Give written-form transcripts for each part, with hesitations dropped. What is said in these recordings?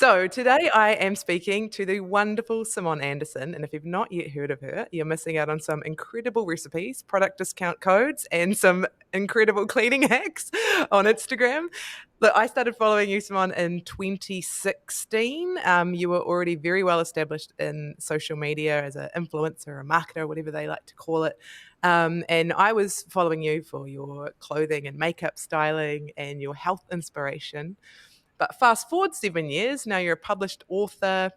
So today I am speaking to the wonderful Simone Anderson, and if you've not yet heard of her, you're missing out on some incredible recipes, product discount codes, and some incredible cleaning hacks on Instagram. Look, I started following you, Simone, in 2016. You were already very well established in social media as an influencer, a marketer, whatever they like to call it. And I was following you for your clothing and makeup styling and your health inspiration. But fast forward 7 years, now you're a published author,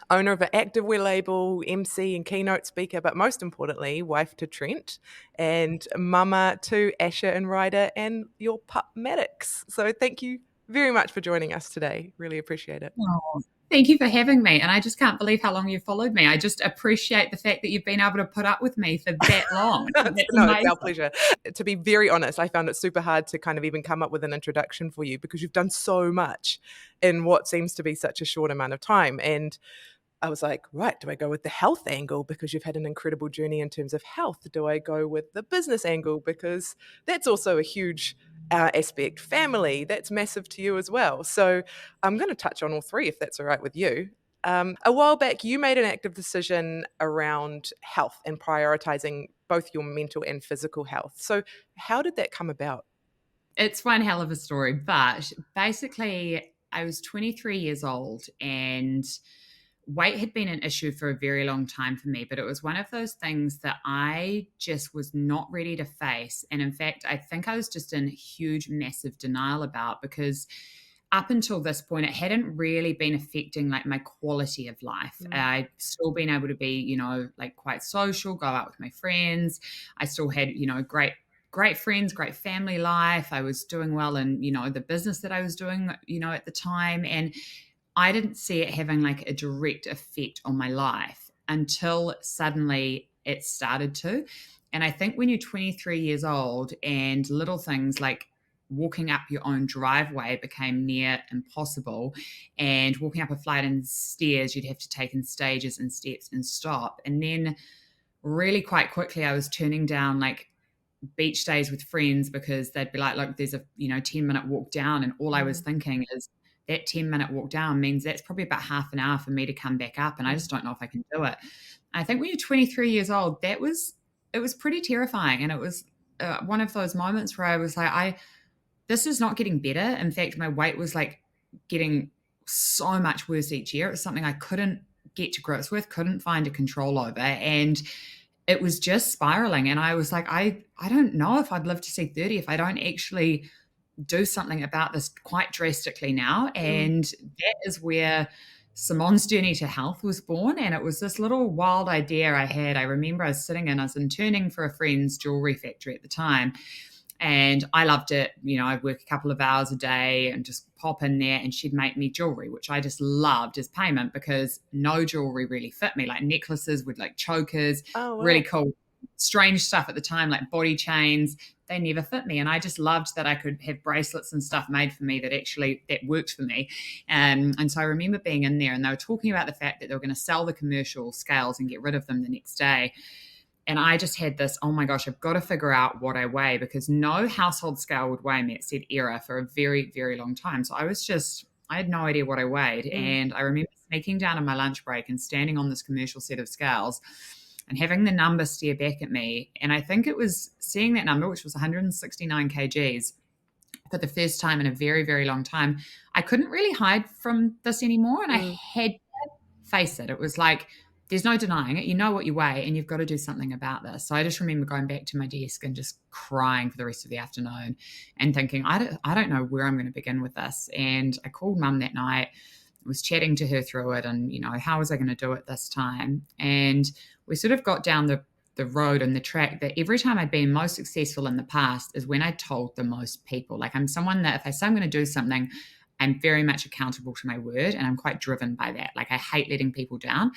owner of an activewear label, MC and keynote speaker, but most importantly, wife to Trent and mama to Asher and Ryder and your pup Maddox. So thank you very much for joining us today. Really appreciate it. Oh, thank you for having me. And I just can't believe how long you've followed me. I just appreciate the fact that you've been able to put up with me for that long. That's No, it's amazing. our pleasure. To be very honest, I found it super hard to kind of even come up with an introduction for you because you've done so much in what seems to be such a short amount of time. And I was like, right, do I go with the health angle because you've had an incredible journey in terms of health? Do I go with the business angle because that's also a huge aspect? Family, that's massive to you as well. So I'm going to touch on all three if that's all right with you. A while back, you made an active decision around health and prioritizing both your mental and physical health. So, how did that come about? It's one hell of a story. But basically, I was 23 years old and weight had been an issue for a very long time for me, but it was one of those things that I just was not ready to face. And in fact, I think I was just in huge, massive denial about because up until this point, it hadn't really been affecting like my quality of life. I'd still been able to be, like quite social, go out with my friends. I still had, great friends, great family life. I was doing well in, the business that I was doing, at the time. And I didn't see it having like a direct effect on my life until suddenly it started to. And I think when you're 23 years old and little things like walking up your own driveway became near impossible, and walking up a flight of stairs you'd have to take in stages and steps and stop. And then really quite quickly I was turning down like beach days with friends because they'd be like, look, there's a 10-minute walk down, and all I was thinking is that 10-minute walk down means that's probably about half an hour for me to come back up, and I just don't know if I can do it. I think when you're 23 years old, it was pretty terrifying, and it was one of those moments where I was like, this is not getting better. In fact, my weight was like getting so much worse each year. It was something I couldn't get to grips with, couldn't find a control over, and it was just spiraling. And I was like, I don't know if I'd live to see 30 if I don't actually do something about this quite drastically now. And that is where Simone's journey to health was born. And it was this little wild idea I had. I remember I was interning for a friend's jewelry factory at the time. And I loved it. I'd work a couple of hours a day and just pop in there, and she'd make me jewelry, which I just loved as payment because no jewelry really fit me. Like necklaces with like chokers, Oh, wow. really cool, strange stuff at the time, like body chains. They never fit me. And I just loved that I could have bracelets and stuff made for me that worked for me. And so I remember being in there, and they were talking about the fact that they were going to sell the commercial scales and get rid of them the next day. And I just had this, oh my gosh, I've got to figure out what I weigh because no household scale would weigh me. It said error for a very, very long time. So I had no idea what I weighed. And I remember sneaking down on my lunch break and standing on this commercial set of scales and having the number stare back at me. And I think it was seeing that number, which was 169 kgs, for the first time in a very, very long time. I couldn't really hide from this anymore. And I had to face it. It was like, there's no denying it. You know what you weigh, and you've got to do something about this. So I just remember going back to my desk and just crying for the rest of the afternoon and thinking, I don't know where I'm going to begin with this. And I called mum that night, was chatting to her through it, and, how was I going to do it this time? And we sort of got down the road and the track that every time I'd been most successful in the past is when I told the most people. Like, I'm someone that if I say I'm going to do something, I'm very much accountable to my word, and I'm quite driven by that. Like, I hate letting people down.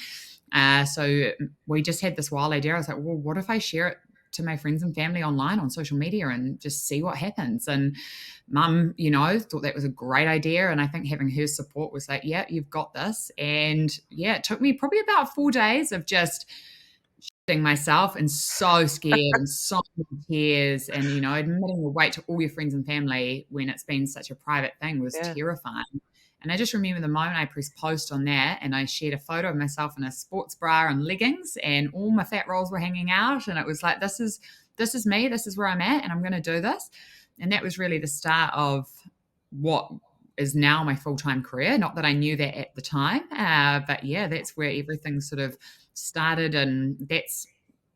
So we just had this wild idea. I was like, well, what if I share it to my friends and family online on social media and just see what happens? And mum, thought that was a great idea. And I think having her support was like, yeah, you've got this. And yeah, it took me probably about 4 days of just shitting myself and so scared and so many tears. And, admitting the weight to all your friends and family when it's been such a private thing was terrifying. And I just remember the moment I pressed post on that and I shared a photo of myself in a sports bra and leggings and all my fat rolls were hanging out. And it was like, this is me, this is where I'm at, and I'm going to do this. And that was really the start of what is now my full-time career. Not that I knew that at the time, but yeah, that's where everything sort of started. And that's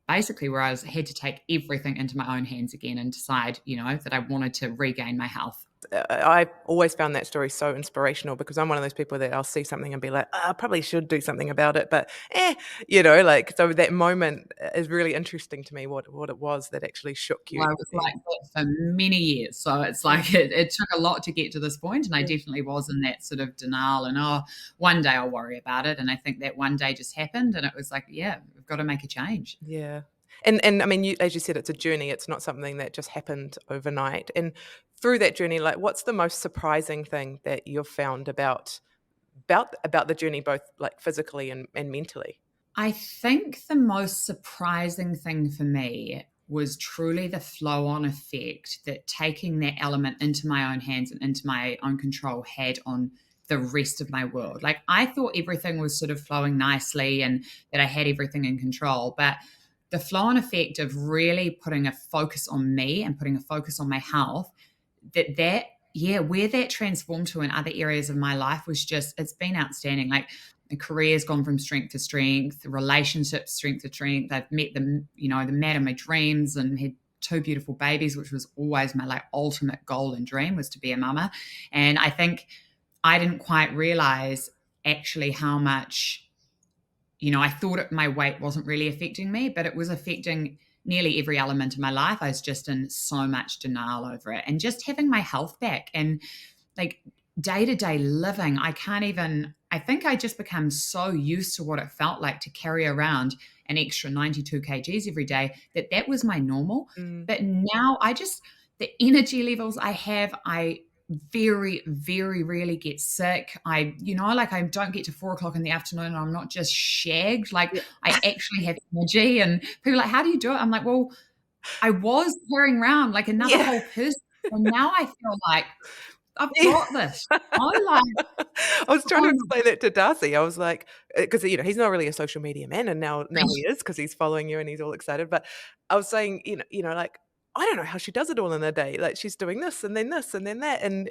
basically where had to take everything into my own hands again and decide, that I wanted to regain my health. I always found that story so inspirational because I'm one of those people that I'll see something and be like, "Oh, I probably should do something about it, but like, so that moment is really interesting to me, what it was that actually shook Well, you I to was then. like that for many years. So it's Mm, like it took a lot to get to this point, and I mm, definitely was in that sort of denial and, oh, one day I'll worry about it. And I think that one day just happened, and it was like, yeah, we've got to make a change. yeah. And I mean, as you said, it's a journey, it's not something that just happened overnight, and through that journey, like, what's the most surprising thing that you've found about the journey, both, like, physically and mentally? I think the most surprising thing for me was truly the flow on effect that taking that element into my own hands and into my own control had on the rest of my world. Like, I thought everything was sort of flowing nicely and that I had everything in control, but the flow on effect of really putting a focus on me and putting a focus on my health, that yeah, where that transformed to in other areas of my life was just, it's been outstanding. Like, the career's gone from strength to strength, the relationships strength to strength. I've met the man of my dreams and had two beautiful babies, which was always my like ultimate goal and dream, was to be a mama. And I think I didn't quite realize actually how much, I thought my weight wasn't really affecting me, but it was affecting nearly every element of my life. I was just in so much denial over it, and just having my health back and like day to day living. I think I just become so used to what it felt like to carry around an extra 92 kgs every day that was my normal. Mm. But now the energy levels I have, I very, very rarely get sick. Like, I don't get to 4 o'clock in the afternoon and I'm not just shagged. Like, Yeah. I actually have energy, and people are like, how do you do it? I'm like, well, I was carrying around like another Yeah. whole person. And now I feel like I've Yeah. got this. Like, I was trying to oh explain that to Darcy. I was like, because he's not really a social media man, and now he is because he's following you and he's all excited. But I was saying, like, I don't know how she does it all in a day. Like, she's doing this and then that, and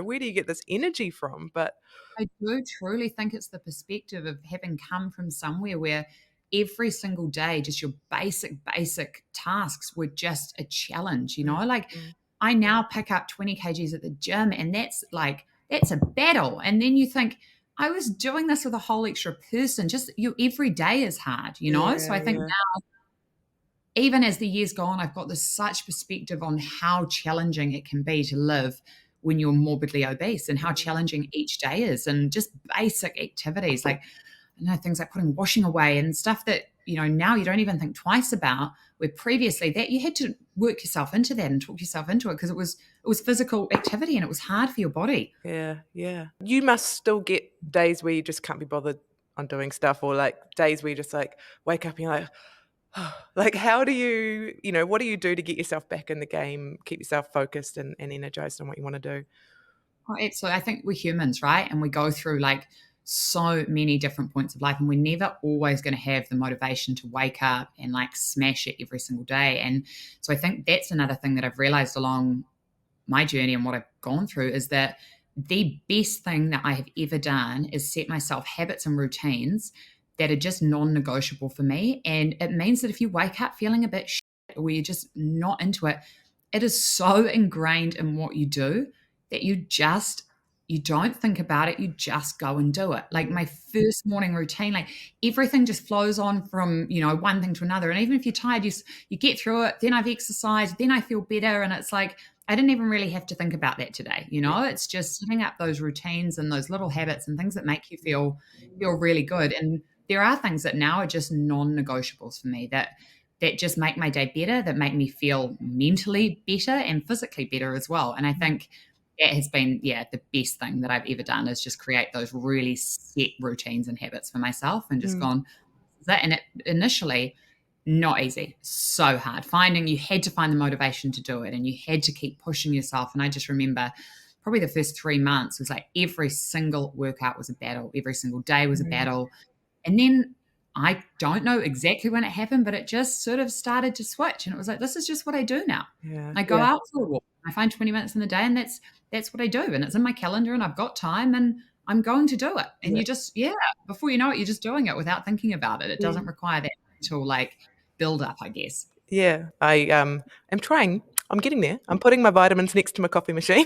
where do you get this energy from? But I do truly think it's the perspective of having come from somewhere where every single day, just your basic tasks were just a challenge, mm, like, mm, I now pick up 20 kgs at the gym, and that's a battle. And then you think, I was doing this with a whole extra person. Just every day is hard. So yeah, I think yeah, even as the years go on, I've got this such perspective on how challenging it can be to live when you're morbidly obese, and how mm, challenging each day is, and just basic activities like, things like putting washing away and stuff that, now you don't even think twice about, where previously that you had to work yourself into that and talk yourself into it because it was physical activity and it was hard for your body. yeah, yeah. You must still get days where you just can't be bothered on doing stuff, or like days where you just like wake up and you're like, like, how do what do you do to get yourself back in the game, keep yourself focused and energized on what you wanna do? Oh, absolutely. I think we're humans, right? And we go through like so many different points of life, and we're never always going to have the motivation to wake up and like smash it every single day. And so I think that's another thing that I've realized along my journey and what I've gone through is that the best thing that I have ever done is set myself habits and routines that are just non negotiable for me. And it means that if you wake up feeling a bit shit, or you're just not into it, it is so ingrained in what you do that you don't think about it, you just go and do it. Like, Mm, my first morning routine, like, everything just flows on from, one thing to another. And even if you're tired, you get through it. Then I've exercised, then I feel better, and it's like I didn't even really have to think about that today. yeah, It's just setting up those routines and those little habits and things that make you feel really good. And there are things that now are just non-negotiables for me, that just make my day better, that make me feel mentally better and physically better as well. And I mm, think that has been, yeah, the best thing that I've ever done, is just create those really set routines and habits for myself, and just mm, gone, that. And it initially, not easy, so hard. You had to find the motivation to do it, and you had to keep pushing yourself. And I just remember probably the first 3 months was like every single workout was a battle, every single day was a Mm. battle. And then I don't know exactly when it happened, but it just sort of started to switch. And it was like, this is just what I do now. Yeah. I go Yeah. out for a walk. I find 20 minutes in the day, and that's what I do. And it's in my calendar, and I've got time, and I'm going to do it. And Yeah. you just, yeah, before you know it, you're just doing it without thinking about it. It doesn't Mm. require that mental like build up, I guess. Yeah. I am trying. I'm getting there. I'm putting my vitamins next to my coffee machine.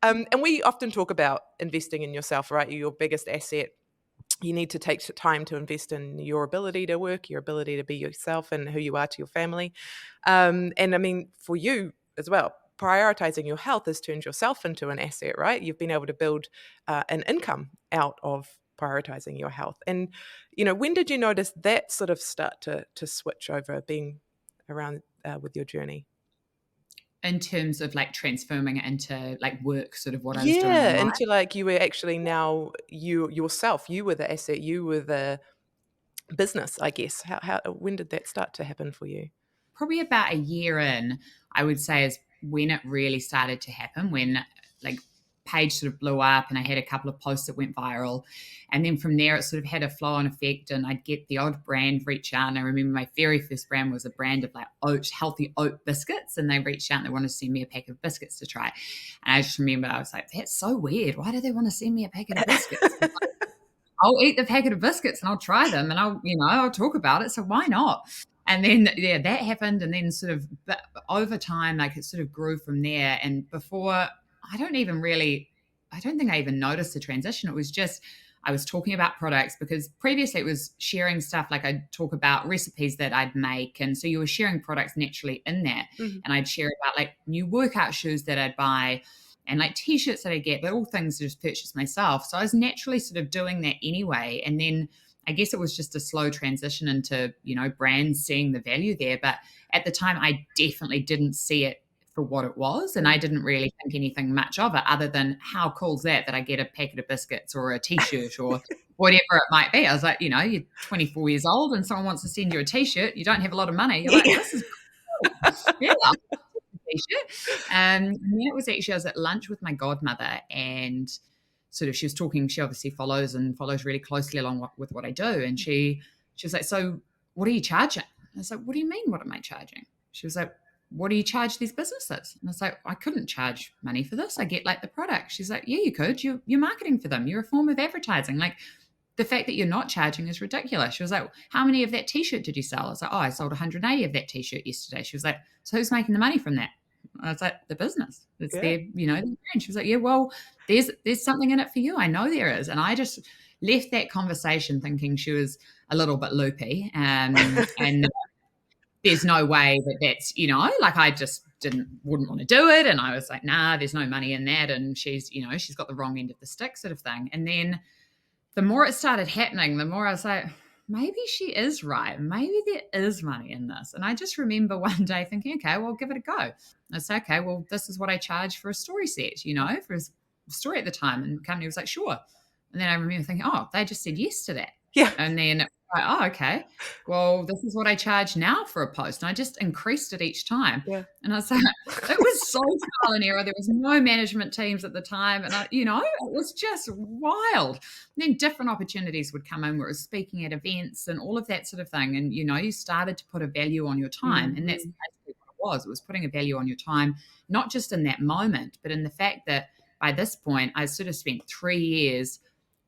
And we often talk about investing in yourself, right? You're your biggest asset. You need to take time to invest in your ability to work, your ability to be yourself, and who you are to your family. And I mean, for you as well, prioritizing your health has turned yourself into an asset, right? You've been able to build an income out of prioritizing your health. And when did you notice that sort of start to switch over, being around with your journey? In terms of like transforming it into like work, sort of what I was doing Yeah, online. into like you were actually now you yourself, you were the asset, you were the business, I guess. How when did that start to happen for you? Probably about a year in, I would say, is when it really started to happen, when like page sort of blew up and I had a couple of posts that went viral. And then from there, it sort of had a flow on effect, and I'd get the odd brand reach out. And I remember my very first brand was a brand of like oat, healthy oat biscuits. And they reached out and they wanted to send me a pack of biscuits to try. And I just remember I was like, that's so weird. Why do they want to send me a packet of biscuits? I'll eat the packet of biscuits and I'll try them and I'll talk about it. So why not? And then, yeah, that happened. And then sort of but over time, like it sort of grew from there. And before, I don't think I even noticed the transition. It was just, I was talking about products because previously it was sharing stuff like I'd talk about recipes that I'd make. And so you were sharing products naturally in there. Mhm. And I'd share about like new workout shoes that I'd buy and like t-shirts that I get, but all things I just purchase myself. So I was naturally sort of doing that anyway. And then I guess it was just a slow transition into, brands seeing the value there. But at the time, I definitely didn't see it for what it was. And I didn't really think anything much of it other than how cool is that I get a packet of biscuits or a t-shirt or whatever it might be. I was like, you're 24 years old and someone wants to send you a t-shirt. You don't have a lot of money. You're like, Yeah. this is cool. Yeah, t-shirt. And then it was actually, I was at lunch with my godmother and sort of she was talking, she obviously follows really closely along with what I do. And she was like, so what are you charging? And I was like, what do you mean, what am I charging? She was like, what do you charge these businesses? And I was like, I couldn't charge money for this. I get like the product. She's like, yeah, you could. You're marketing for them. You're a form of advertising. Like the fact that you're not charging is ridiculous. She was like, how many of that t-shirt did you sell? I was like, oh, I sold 180 of that t-shirt yesterday. She was like, so who's making the money from that? I was like, the business. It's Yeah. their, their brand. She was like, yeah, well, there's something in it for you. I know there is. And I just left that conversation thinking she was a little bit loopy. And there's no way that that's, like I just wouldn't want to do it. And I was like, nah, there's no money in that. And she's got the wrong end of the stick sort of thing. And then the more it started happening, the more I was like, maybe she is right. Maybe there is money in this. And I just remember one day thinking, okay, well, give it a go. I said, okay, well, this is what I charge for a story set, for a story at the time. And the company was like, sure. And then I remember thinking, oh, they just said yes to that. Yeah. And then like, oh, okay. Well, this is what I charge now for a post. And I just increased it each time. Yeah. And I was like, it was so trial and error. There was no management teams at the time. And it was just wild. And then different opportunities would come in where it was speaking at events and all of that sort of thing. And, you started to put a value on your time. And that's Mhm. basically what it was. It was putting a value on your time, not just in that moment, but in the fact that by this point, I sort of spent 3 years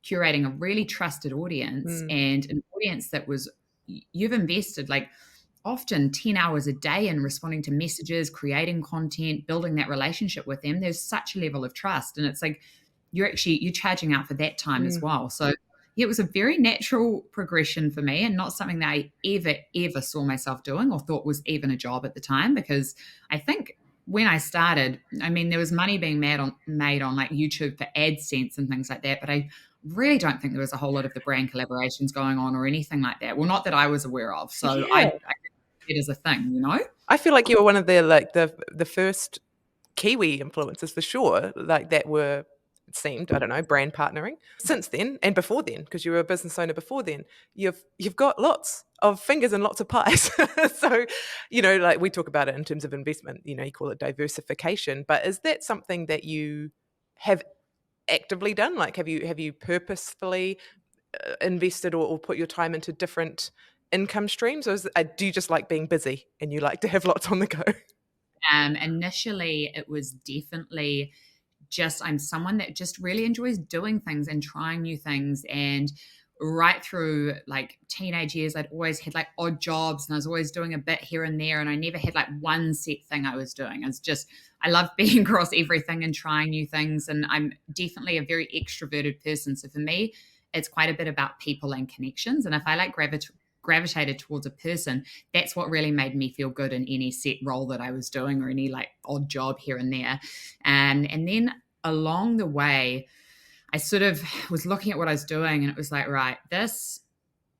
curating a really trusted audience Mm. and an audience that was, you've invested like often 10 hours a day in responding to messages, creating content, building that relationship with them. There's such a level of trust. And it's like, you're charging out for that time as Mm. well. So it was a very natural progression for me and not something that I ever saw myself doing or thought was even a job at the time, because I think when I started, I mean, there was money being made on like YouTube for AdSense and things like that, but I really don't think there was a whole lot of the brand collaborations going on or anything like that. Well, not that I was aware of. So Yeah. I it is a thing. I feel like you were one of the first Kiwi influencers for sure, like that were seemed, I don't know, brand partnering. Since then, and before then, because you were a business owner before then, you've got lots of fingers and lots of pies. So, like we talk about it in terms of investment, you call it diversification. But is that something that you have actively done? Like, have you purposefully invested or put your time into different income streams, or do you just like being busy and you like to have lots on the go? Initially, it was definitely just I'm someone that just really enjoys doing things and trying new things. And right through like teenage years, I'd always had like odd jobs and I was always doing a bit here and there. And I never had like one set thing I was doing. I love being across everything and trying new things. And I'm definitely a very extroverted person. So for me, it's quite a bit about people and connections. And if I like gravitated towards a person, that's what really made me feel good in any set role that I was doing or any like odd job here and there. And then along the way, I sort of was looking at what I was doing and it was like, right, this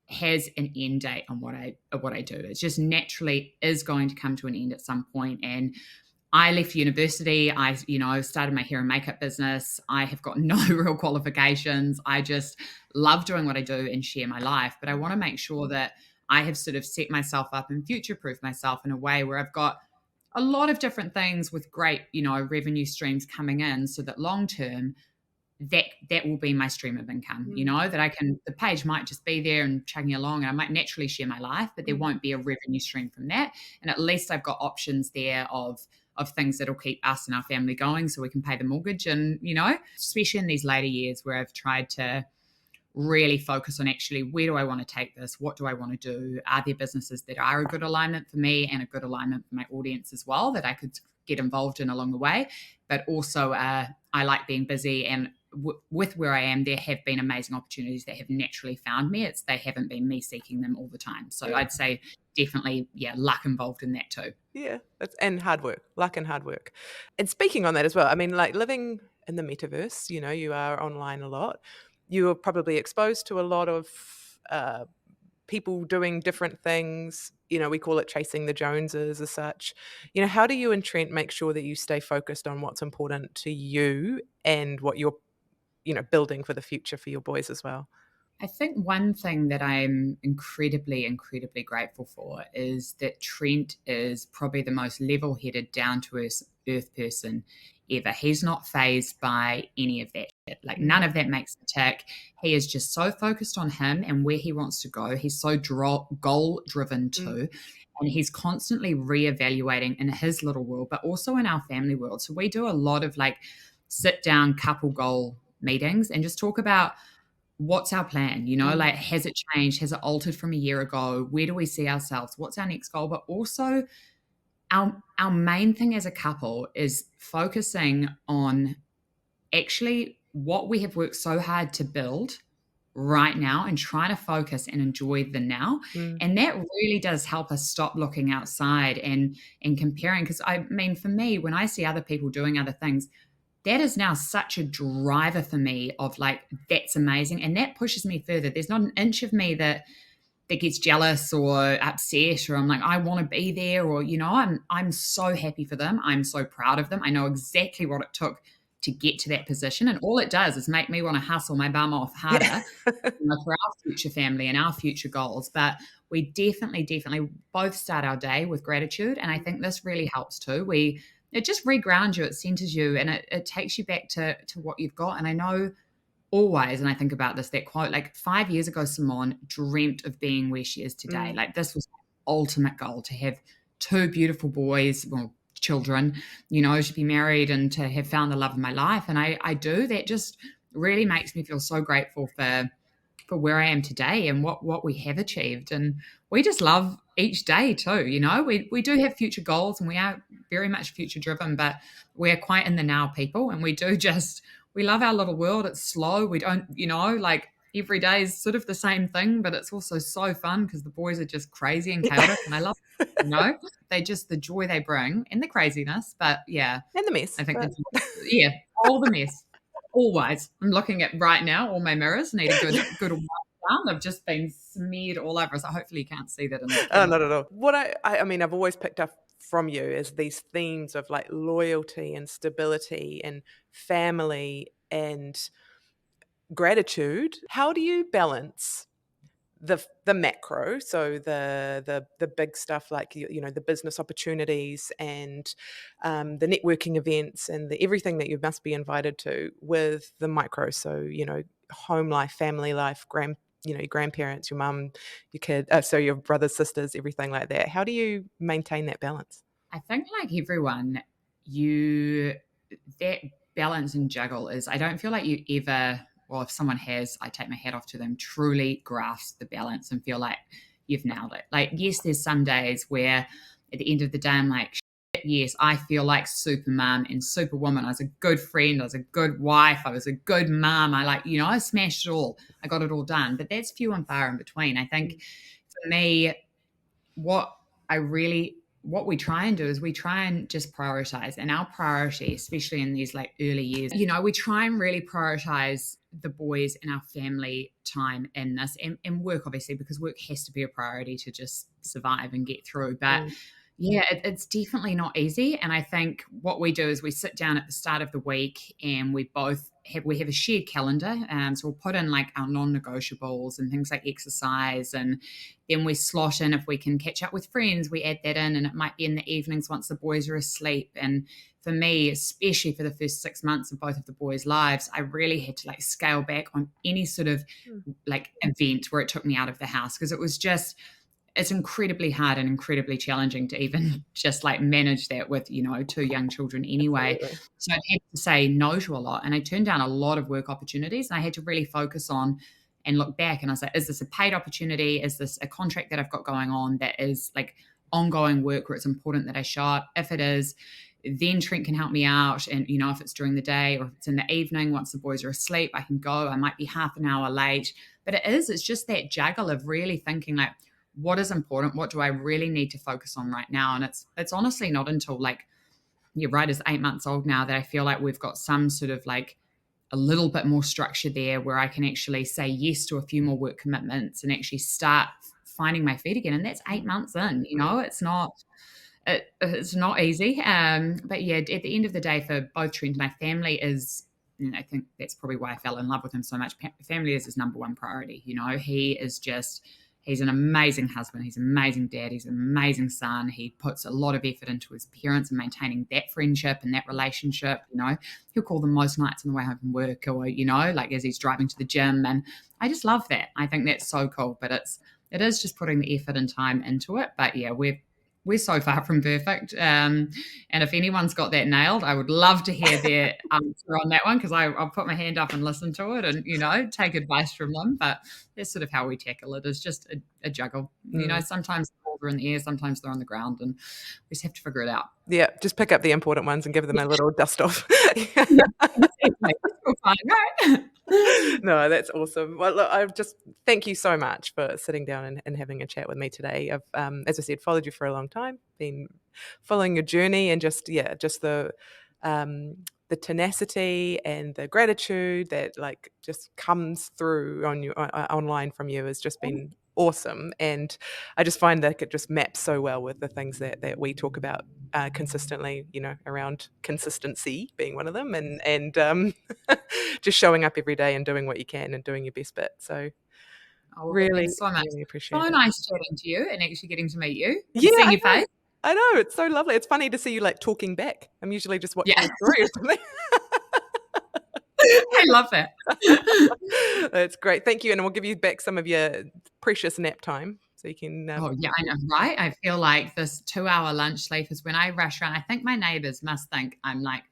has an end date on what I do. It just naturally is going to come to an end at some point. And I left university. I started my hair and makeup business. I have got no real qualifications. I just love doing what I do and share my life. But I want to make sure that I have sort of set myself up and future-proof myself in a way where I've got a lot of different things with great, revenue streams coming in so that long term that will be my stream of income, that the page might just be there and chugging along and I might naturally share my life, but there won't be a revenue stream from that. And at least I've got options there of things that'll keep us and our family going so we can pay the mortgage. And, especially in these later years where I've tried to really focus on actually where do I want to take this? What do I want to do? Are there businesses that are a good alignment for me and a good alignment for my audience as well that I could get involved in along the way? But also, I like being busy, and with where I am, there have been amazing opportunities that have naturally found me. They haven't been me seeking them all the time. So I'd say definitely, luck involved in that too. Yeah, and hard work, luck and hard work. And speaking on that as well, I mean, like living in the metaverse, you are online a lot. You are probably exposed to a lot of people doing different things. We call it chasing the Joneses as such. How do you and Trent make sure that you stay focused on what's important to you and what you're, building for the future for your boys as well? I think one thing that I'm incredibly, incredibly grateful for is that Trent is probably the most level headed, down to earth person ever. He's not phased by any of that shit. Like, none of that makes a tick. He is just so focused on him and where he wants to go. He's so goal driven too. And he's constantly reevaluating in his little world, but also in our family world. So we do a lot of like sit down couple goal meetings and just talk about what's our plan, like has it changed, has it altered from a year ago, where do we see ourselves, what's our next goal? But also our main thing as a couple is focusing on actually what we have worked so hard to build right now and trying to focus and enjoy the now. And that really does help us stop looking outside and comparing. Because I mean, for me, when I see other people doing other things, that is now such a driver for me of like, that's amazing. And that pushes me further. There's not an inch of me that gets jealous or upset, or I'm like, I want to be there, or, I'm so happy for them. I'm so proud of them. I know exactly what it took to get to that position. And all it does is make me want to hustle my bum off harder for our future family and our future goals. But we definitely both start our day with gratitude. And I think this really helps too. It just regrounds you, it centers you, and it takes you back to what you've got. And I know always, and I think about this, that quote, like 5 years ago, Simone dreamt of being where she is today. Like, this was my ultimate goal, to have two beautiful boys, well, children, to be married and to have found the love of my life. And I do. That just really makes me feel so grateful for where I am today and what we have achieved. And we just love each day too. We do have future goals and we are very much future driven, but we're quite in the now people. And we love our little world. It's slow. We don't, like every day is sort of the same thing, but it's also so fun because the boys are just crazy and chaotic. And I love, the joy they bring and the craziness. But yeah, And the mess. I think all the mess. Always. I'm looking at right now, all my mirrors need a good wipe down. I've just been smeared all over. So hopefully you can't see that in the Oh, camera. not at all. What I mean, I've always picked up from you is these themes of like loyalty and stability and family and gratitude. How do you balance the macro, so the big stuff like the business opportunities and the networking events and everything that you must be invited to, with the micro, so home life, family life, your grandparents, your mum, your kid, so your brothers, sisters, everything like that. How do you maintain that balance? I think, like everyone, you that balance and juggle is, I don't feel like you ever, well, if someone has, I take my hat off to them, truly grasp the balance and feel like you've nailed it. Like, yes, there's some days where at the end of the day, I'm like, shit, yes, I feel like super mom and super woman. I was a good friend. I was a good wife. I was a good mom. I I smashed it all. I got it all done. But that's few and far in between. I think for me, what I really what we try and do is we try and just prioritize. And our priority, especially in these like early years, we try and really prioritize the boys and our family time in this, and work, obviously, because work has to be a priority to just survive and get through. But Mm, yeah, it's definitely not easy. And I think what we do is we sit down at the start of the week and we have a shared calendar. So we'll put in like our non-negotiables and things like exercise, and then we slot in, if we can catch up with friends, we add that in, and it might be in the evenings once the boys are asleep. And for me, especially for the first 6 months of both of the boys' lives, I really had to like scale back on any sort of mm, like event where it took me out of the house, because it's incredibly hard and incredibly challenging to even just like manage that with, two young children anyway. absolutely. So I had to say no to a lot, and I turned down a lot of work opportunities, and I had to really focus on and look back, and I was like, is this a paid opportunity? Is this a contract that I've got going on that is like ongoing work where it's important that I show up? If it is, then Trent can help me out. And, if it's during the day or if it's in the evening, once the boys are asleep, I can go. I might be half an hour late. But it's just that juggle of really thinking like, what is important? What do I really need to focus on right now? And it's honestly not until like, you're right, is 8 months old now, that I feel like we've got some sort of like a little bit more structure there where I can actually say yes to a few more work commitments and actually start finding my feet again. And that's 8 months in, it's not easy. But yeah, at the end of the day, for both Trent and my family is, I think that's probably why I fell in love with him so much. Family is his number one priority. He's an amazing husband. He's an amazing dad. He's an amazing son. He puts a lot of effort into his parents and maintaining that friendship and that relationship. He'll call them most nights on the way home from work, or, like as he's driving to the gym. And I just love that. I think that's so cool. But it is just putting the effort and time into it. But yeah, we're so far from perfect. And if anyone's got that nailed, I would love to hear their answer on that one, because I'll put my hand up and listen to it and, take advice from them. But that's sort of how we tackle it, is just a juggle. Mm. Sometimes the balls are in the air, sometimes they're on the ground, and we just have to figure it out. Yeah, just pick up the important ones and give them a little dust off. Yeah, exactly. It's all fine, right? No, that's awesome. Well, look, I just thank you so much for sitting down and having a chat with me today. I've, as I said, followed you for a long time, been following your journey, and just the tenacity and the gratitude that like just comes through on you online from you has just been awesome. And I just find that it just maps so well with the things that we talk about consistently, around consistency being one of them, and just showing up every day and doing what you can and doing your best bit. So Oh, well, really, thanks so much. really appreciate So it. nice chatting to you and actually getting to meet you Yeah, and seeing I your know. face. I know. It's so lovely. It's funny to see you like talking back. I'm usually just watching Yeah, a story or something. I love that. That's great. Thank you. And we'll give you back some of your precious nap time so you can. Oh, yeah, I know, right? I feel like this 2-hour lunch sleep is when I rush around. I think my neighbors must think I'm like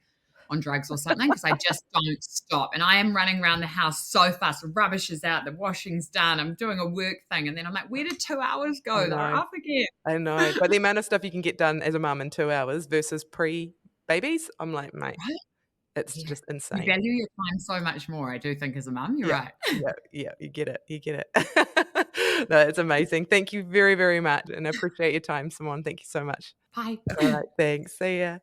on drugs or something, because I just don't stop. And I am running around the house so fast. The rubbish is out, the washing's done. I'm doing a work thing. And then I'm like, where did 2 hours I go? They're know. off again. I know. But the amount of stuff you can get done as a mum in 2 hours versus pre babies, I'm like, mate, Right? it's Yeah. just You insane. value your time so much more, I do think, as a mum. You're Yeah. right. Yeah. Yeah. You get it. You get it. No, it's amazing. Thank you very, very much. And I appreciate your time, Simone. Thank you so much. Bye. All right. Thanks. See ya.